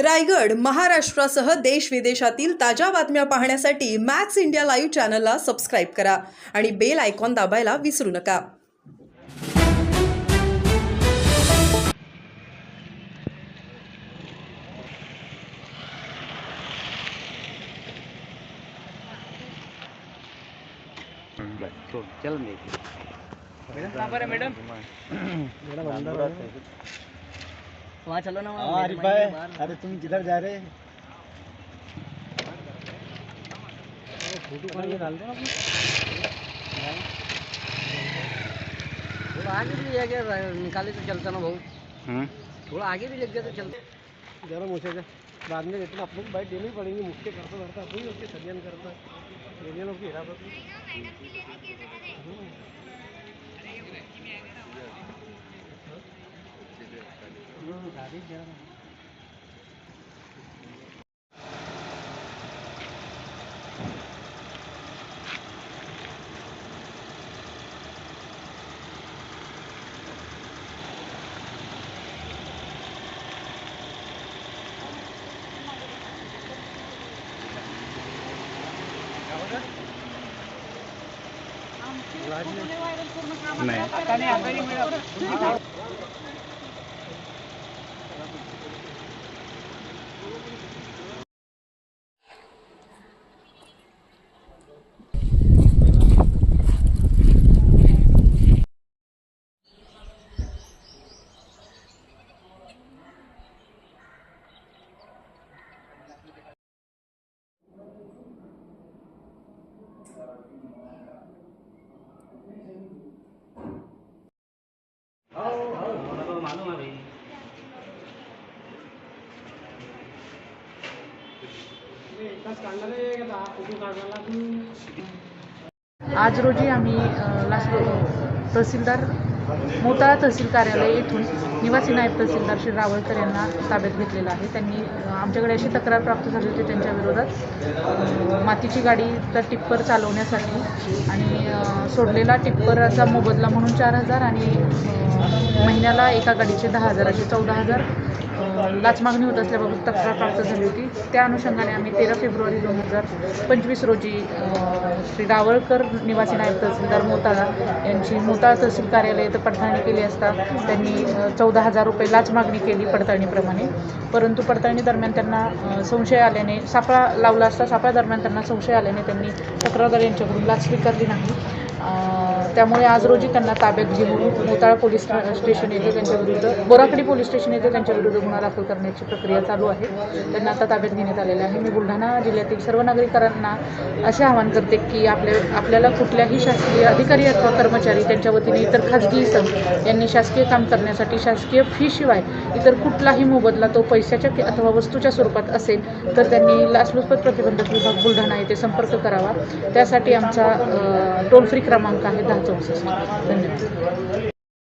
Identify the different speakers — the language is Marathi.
Speaker 1: रायगड महाराष्ट्रासह देश विदेशातील ताज्या बातम्या पाहण्यासाठी मॅक्स इंडिया लाईव्ह चॅनलला सबस्क्राईब करा आणि बेल आयकॉन दाबायला विसरू नका.
Speaker 2: मैडम वहाँ चलो ना.
Speaker 3: आरिफ भाई, अरे तुम किधर जा रहे? फोटो कौन डाल रहे?
Speaker 2: थोड़ा आगे भी जाके निकाले तो चलता ना भाऊ. थोड़ा आगे भी लग गया तो चलता.
Speaker 3: जरा मुझे बाद में लेकिन आप लोग बाइक देनी पड़ेगी. मुझसे करता करता कोई उसके सरियन करता लेने लोग की हिरासत
Speaker 4: आज रोजी आम्ही तहसीलदार मोताळा तहसील कार्यालय येथून निवासी नायब तहसीलदार श्री रावळकर यांना ताब्यात घेतलेला आहे. त्यांनी आमच्याकडे अशी तक्रार प्राप्त झाली होती त्यांच्या विरोधात मातीची गाडीचा टिप्पर चालवण्यासाठी आणि सोडलेला टिप्परचा मोबदला म्हणून 4,000 आणि महिन्याला एका गाडीचे 10,000 असे 14,000 लाच मागणी होत असल्याबाबत तक्रार प्राप्त झाली होती. त्या अनुषंगाने आम्ही 13 फेब्रुवारी 2025 रोजी श्री रावळकर निवासी नायब तहसीलदार मोताळा यांची मोताळा तहसील कार्यालय येथे पडताळणी केली असता त्यांनी 14,000 रुपये लाच मागणी केली पडताळणीप्रमाणे. परंतु पडताळणी दरम्यान त्यांना संशय आल्याने सापळा लावला असता सापळा दरम्यान त्यांना संशय आल्याने त्यांनी तक्रारदार यांच्याकडून लाच स्वीकारली नाही. त्यामुळे आज रोजी त्यांना ताब्यात घेऊन मोताळा पोलीस स्टेशन येथे त्यांच्याविरुद्ध बोराखडी पोलीस स्टेशन येथे त्यांच्याविरुद्ध गुन्हा दाखल करण्याची प्रक्रिया चालू आहे. त्यांना आता ताब्यात घेण्यात आलेले आहे. मी बुलढाणा जिल्ह्यातील सर्व नागरिकांना असे आवाहन करते की आपल्याला कुठल्याही शासकीय अधिकारी अथवा कर्मचारी त्यांच्या वतीने इतर खाजगी इसम यांनी शासकीय काम करण्यासाठी शासकीय फीशिवाय इतर कुठलाही मोबदला तो पैशाच्या अथवा वस्तूच्या स्वरूपात असेल तर त्यांनी लाचलुचपत प्रतिबंधक विभाग बुलढाणा येथे संपर्क करावा. त्यासाठी आमचा टोल फ्री क्रमांक आहे 1064. धन्यवाद.